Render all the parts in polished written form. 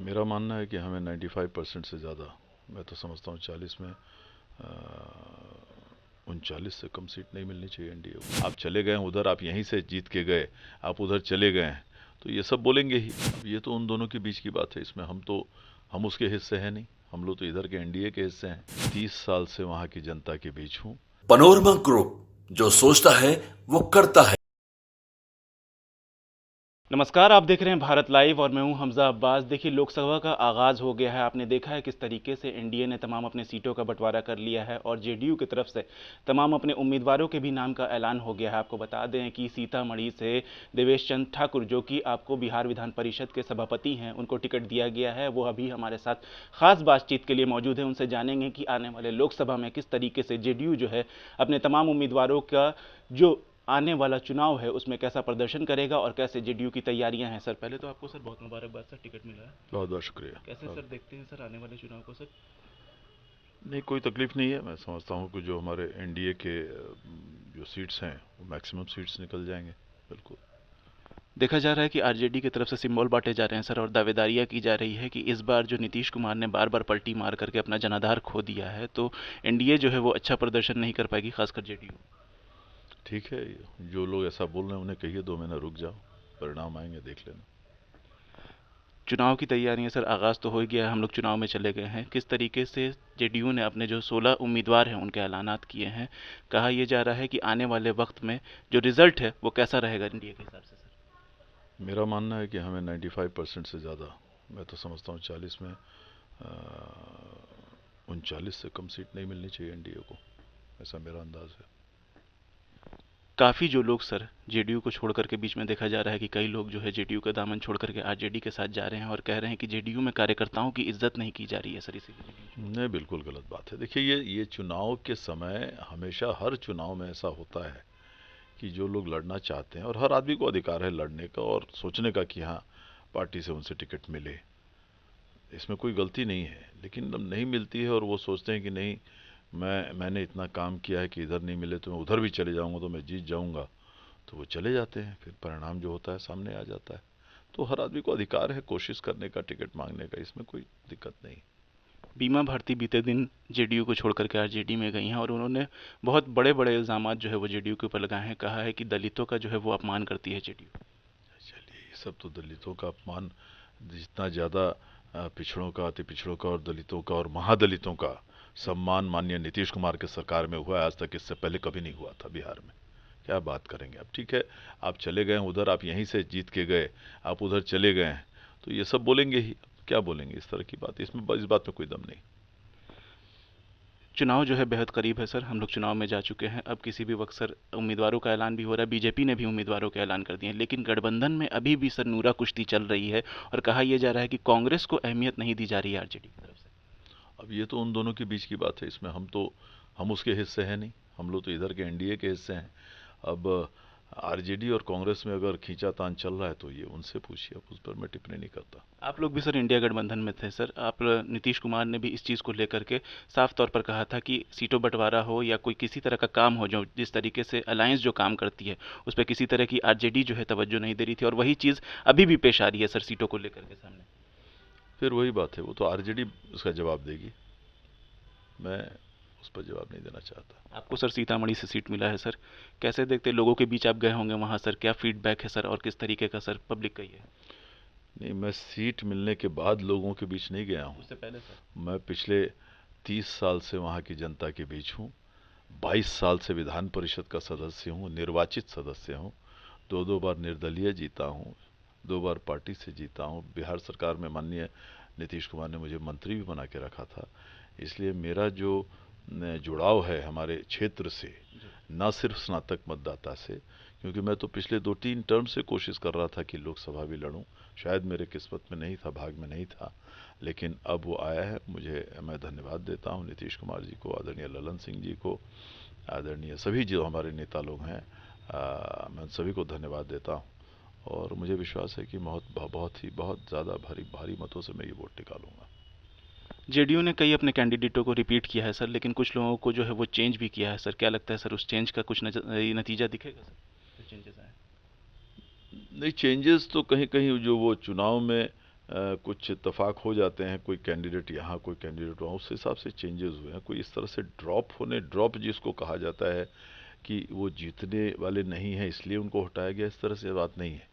मेरा मानना है कि हमें 95% से ज़्यादा, मैं तो समझता हूँ 40 में 39 से कम सीट नहीं मिलनी चाहिए एनडीए को। आप चले गए हैं उधर, आप यहीं से जीत के गए, आप उधर चले गए हैं, तो ये सब बोलेंगे ही। अब ये तो उन दोनों के बीच की बात है, इसमें हम उसके हिस्से हैं नहीं, हम लोग तो इधर के एनडीए के हिस्से हैं। 30 साल से वहाँ की जनता के बीच हूँ। पनोरमा ग्रुप, जो सोचता है वो करता है। नमस्कार, आप देख रहे हैं भारत लाइव और मैं हूं हमजा अब्बास। देखिए, लोकसभा का आगाज़ हो गया है। आपने देखा है किस तरीके से एनडीए ने तमाम अपने सीटों का बंटवारा कर लिया है और जेडीयू की तरफ से तमाम अपने उम्मीदवारों के भी नाम का ऐलान हो गया है। आपको बता दें कि सीतामढ़ी से देवेश चंद्र ठाकुर, जो कि आपको बिहार विधान परिषद के सभापति हैं, उनको टिकट दिया गया है। वो अभी हमारे साथ खास बातचीत के लिए मौजूद है। उनसे जानेंगे कि आने वाले लोकसभा में किस तरीके से जेडीयू जो है अपने तमाम उम्मीदवारों का जो आने वाला चुनाव है उसमें कैसा प्रदर्शन करेगा और कैसे जेडीयू की तैयारियां हैं। सर, पहले तो आपको सर बहुत मुबारकबाद सर, टिकट मिला है। बहुत बहुत शुक्रिया। कैसे सर देखते हैं सर आने वाले चुनाव को सर? नहीं, कोई तकलीफ नहीं है। मैं समझता हूँ कि जो हमारे एनडीए के जो सीट्स हैं वो मैक्सिमम सीट्स निकल जाएंगे, बिल्कुल। देखा जा रहा है कि आरजेडी की तरफ से सिंबल बांटे जा रहे हैं सर, और दावेदारियां की जा रही है कि इस बार जो नीतीश कुमार ने बार बार पलटी मार करके अपना जनाधार खो दिया है, तो एनडीए जो है वो अच्छा प्रदर्शन नहीं कर पाएगी, खासकर जेडीयू। ठीक है, जो लोग ऐसा बोल रहे हैं उन्हें कहिए 2 महीना रुक जाओ, परिणाम आएंगे, देख लेना। चुनाव की तैयारियां सर, आगाज़ तो हो ही गया है, हम लोग चुनाव में चले गए हैं। किस तरीके से जेडीयू ने अपने जो 16 उम्मीदवार हैं उनके ऐलानात किए हैं, कहा यह जा रहा है कि आने वाले वक्त में जो रिजल्ट है वो कैसा रहेगा एनडीए के हिसाब से सर? मेरा मानना है कि हमें 95% से ज़्यादा, मैं तो समझता हूँ 40 में 39 से कम सीट नहीं मिलनी चाहिए एनडीए को, ऐसा मेरा अंदाज़ है। काफ़ी जो लोग सर जेडीयू को छोड़ करके, बीच में देखा जा रहा है कि कई लोग जो है जेडीयू का दामन छोड़ करके आरजेडी के साथ जा रहे हैं और कह रहे हैं कि जेडीयू में कार्यकर्ताओं की इज्जत नहीं की जा रही है सर, इसीलिए जेडीयू छोड़ रहे नहीं, बिल्कुल गलत बात है। देखिए, ये चुनाव के समय हमेशा हर चुनाव में ऐसा होता है कि जो लोग लड़ना चाहते हैं, और हर आदमी को अधिकार है लड़ने का और सोचने का कि हाँ, पार्टी से उनसे टिकट मिले, इसमें कोई गलती नहीं है। लेकिन जब नहीं मिलती है और वो सोचते हैं कि नहीं, मैंने इतना काम किया है कि इधर नहीं मिले तो मैं उधर भी चले जाऊंगा तो मैं जीत जाऊंगा, तो वो चले जाते हैं, फिर परिणाम जो होता है सामने आ जाता है। तो हर आदमी को अधिकार है कोशिश करने का, टिकट मांगने का, इसमें कोई दिक्कत नहीं। हैं। बीमा भारती बीते दिन जेडीयू को छोड़ करके आरजेडी में गई हैं और उन्होंने बहुत बड़े बड़े इल्जाम जो है वो जेडीयू के ऊपर लगाए हैं। कहा है कि दलितों का जो है वो अपमान करती है जेडीयू। चलिए, ये सब तो दलितों का अपमान, जितना ज़्यादा पिछड़ों का, अति पिछड़ों का और दलितों का और महादलितों का सम्मान माननीय नीतीश कुमार के सरकार में हुआ है, आज तक इससे पहले कभी नहीं हुआ था बिहार में। क्या बात करेंगे आप? ठीक है, आप चले गए हैं उधर, आप यहीं से जीत के गए, आप उधर चले गए हैं, तो ये सब बोलेंगे ही। क्या बोलेंगे इस तरह की बात, इसमें इस बात में कोई दम नहीं। चुनाव जो है बेहद करीब है सर, हम लोग चुनाव में जा चुके हैं। अब किसी भी वक्त सर उम्मीदवारों का ऐलान भी हो रहा है। बीजेपी ने भी उम्मीदवारों के ऐलान कर दिए हैं, लेकिन गठबंधन में अभी भी सर नूरा कुश्ती चल रही है और कहा यह जा रहा है कि कांग्रेस को अहमियत नहीं दी जा रही है आरजेडी की तरफ से। अब ये तो उन दोनों के बीच की बात है, इसमें हम उसके हिस्से हैं नहीं, हम लोग तो इधर के एनडीए के हिस्से हैं। अब आरजेडी और कांग्रेस में अगर खींचातान चल रहा है तो ये उनसे पूछिए, अब उस पर मैं टिप्पणी नहीं करता। आप लोग भी सर इंडिया गठबंधन में थे सर। आप नीतीश कुमार ने भी इस चीज़ को लेकर के साफ तौर पर कहा था कि सीटों बंटवारा हो या कोई किसी तरह का काम हो, जो जिस तरीके से अलायंस जो काम करती है उस पर किसी तरह की आरजेडी जो है तवज्जो नहीं दे रही थी, और वही चीज़ अभी भी पेश आ रही है सर सीटों को लेकर के सामने। फिर वही बात है, वो तो आरजेडी उसका जवाब देगी, मैं उस पर जवाब नहीं देना चाहता। आपको सर सीतामढ़ी से सीट मिला है सर, कैसे देखते, लोगों के बीच आप गए होंगे वहाँ सर, क्या फीडबैक है सर और किस तरीके का सर पब्लिक का ही है? नहीं, मैं सीट मिलने के बाद लोगों के बीच नहीं गया हूँ। उससे पहले सर? मैं पिछले 30 साल से वहाँ की जनता के बीच हूँ। 22 साल से विधान परिषद का सदस्य हूँ, निर्वाचित सदस्य हूँ। 2-2 बार निर्दलीय जीता हूँ, 2 बार पार्टी से जीता हूँ। बिहार सरकार में माननीय नीतीश कुमार ने मुझे मंत्री भी बना के रखा था। इसलिए मेरा जो जुड़ाव है हमारे क्षेत्र से, न सिर्फ स्नातक मतदाता से, क्योंकि मैं तो पिछले 2-3 टर्म से कोशिश कर रहा था कि लोकसभा भी लड़ूं। शायद मेरे किस्मत में नहीं था, भाग में नहीं था, लेकिन अब वो आया है। मैं धन्यवाद देता हूं नीतीश कुमार जी को, आदरणीय ललन सिंह जी को, आदरणीय सभी जो हमारे नेता लोग हैं, मैं उन सभी को धन्यवाद देता हूं। और मुझे विश्वास है कि बहुत ज़्यादा भारी भारी मतों से मैं ये वोट निकालूंगा। जेडीयू ने कई अपने कैंडिडेटों को रिपीट किया है सर, लेकिन कुछ लोगों को जो है वो चेंज भी किया है सर। क्या लगता है सर, उस चेंज का कुछ नतीजा दिखेगा सर, जो चेंजेस आए? नहीं, चेंजेस तो कहीं कहीं जो वो चुनाव में कुछ इत्तेफाक हो जाते हैं, कोई कैंडिडेट यहाँ कोई कैंडिडेट वहाँ, उस हिसाब से चेंजेस हुए हैं। कोई इस तरह से ड्रॉप जिसको कहा जाता है कि वो जीतने वाले नहीं हैं इसलिए उनको हटाया गया, इस तरह से बात नहीं है।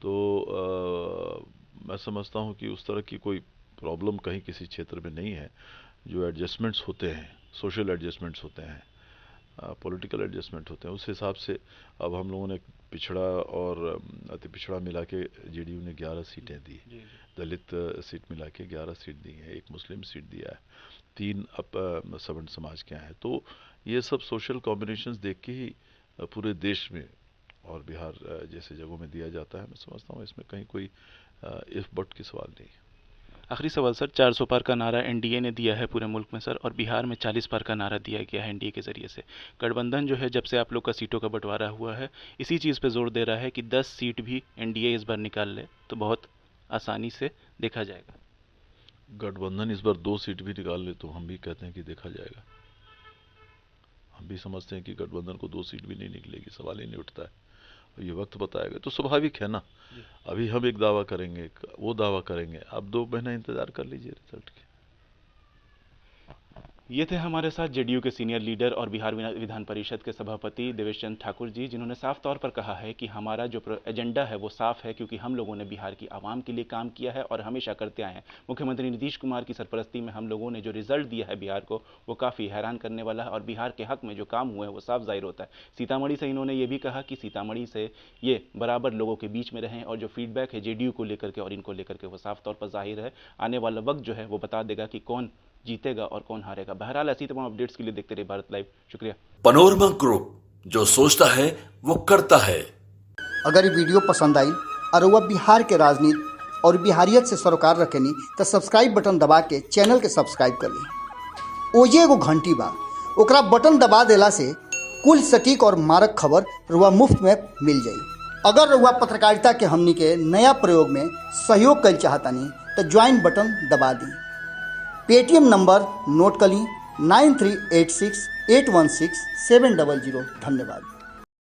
तो मैं समझता हूँ कि उस तरह की कोई प्रॉब्लम कहीं किसी क्षेत्र में नहीं है। जो एडजस्टमेंट्स होते हैं, सोशल एडजस्टमेंट्स होते हैं, पॉलिटिकल एडजस्टमेंट होते हैं, उस हिसाब से अब हम लोगों ने पिछड़ा और अति पिछड़ा मिला के जेडीयू ने 11 सीटें दी, दलित सीट मिला के 11 सीट दी हैं, एक मुस्लिम सीट दिया है, 3 अब सवर्ण समाज के हैं। तो ये सब सोशल कॉम्बिनेशंस देख के ही पूरे देश में और बिहार जैसे जगहों में दिया जाता है। मैं समझता हूँ इसमें कहीं कोई इफ बट की सवाल नहीं है। आखिरी सवाल सर, 400 पार का नारा एनडीए ने दिया है पूरे मुल्क में सर, और बिहार में 40 पार का नारा दिया गया है एनडीए के ज़रिए से। गठबंधन जो है जब से आप लोग का सीटों का बंटवारा हुआ है, इसी चीज़ पे जोर दे रहा है कि 10 सीट भी एनडीए इस बार निकाल ले तो बहुत आसानी से देखा जाएगा। गठबंधन इस बार 2 सीट भी निकाल ले तो हम भी कहते हैं कि देखा जाएगा। हम भी समझते हैं कि गठबंधन को 2 सीट भी नहीं निकलेगी, सवाल ही नहीं उठता है। ये वक्त बताएगा, तो स्वाभाविक है ना। अभी हम एक दावा करेंगे, वो दावा करेंगे, आप 2 महीना इंतजार कर लीजिए रिजल्ट के। ये थे हमारे साथ जेडीयू के सीनियर लीडर और बिहार विधान परिषद के सभापति देवेश चंद्र ठाकुर जी, जिन्होंने साफ तौर पर कहा है कि हमारा जो एजेंडा है वो साफ है, क्योंकि हम लोगों ने बिहार की आवाम के लिए काम किया है और हमेशा करते आए हैं। मुख्यमंत्री नीतीश कुमार की सरपरस्ती में हम लोगों ने जो रिजल्ट दिया है बिहार को, वो काफ़ी हैरान करने वाला है और बिहार के हक में जो काम हुए हैं वो साफ जाहिर होता है। सीतामढ़ी से इन्होंने ये भी कहा कि सीतामढ़ी से ये बराबर लोगों के बीच में रहें, और जो फीडबैक है जेडीयू को लेकर के और इनको लेकर के वो साफ तौर पर जाहिर है। आने वाला वक्त जो है वो बता देगा कि कौन जीतेगा और कौन हारेगा। बहरहाल ऐसी तमाम अपडेट्स के लिए देखते रहिए भारत लाइव। शुक्रिया। पनोरमा ग्रुप, जो सोचता है वो करता है। अगर ये वीडियो पसंद आई और वह बिहार के राजनीति और बिहारियत से सरोकार रखेनी तो सब्सक्राइब बटन दबा के चैनल के सब्सक्राइब कर ली। ओजे एगो घंटी बा, ओकरा बटन दबा देला से कुल सटीक और मारक खबर रुआ मुफ्त में मिल जाई। अगर रुआ पत्रकारिता के हमनी के नया प्रयोग में सहयोग कर चाहतानी तो ज्वाइन बटन दबा दी। पेटीएम नंबर नोट कर ली 9386816700। धन्यवाद।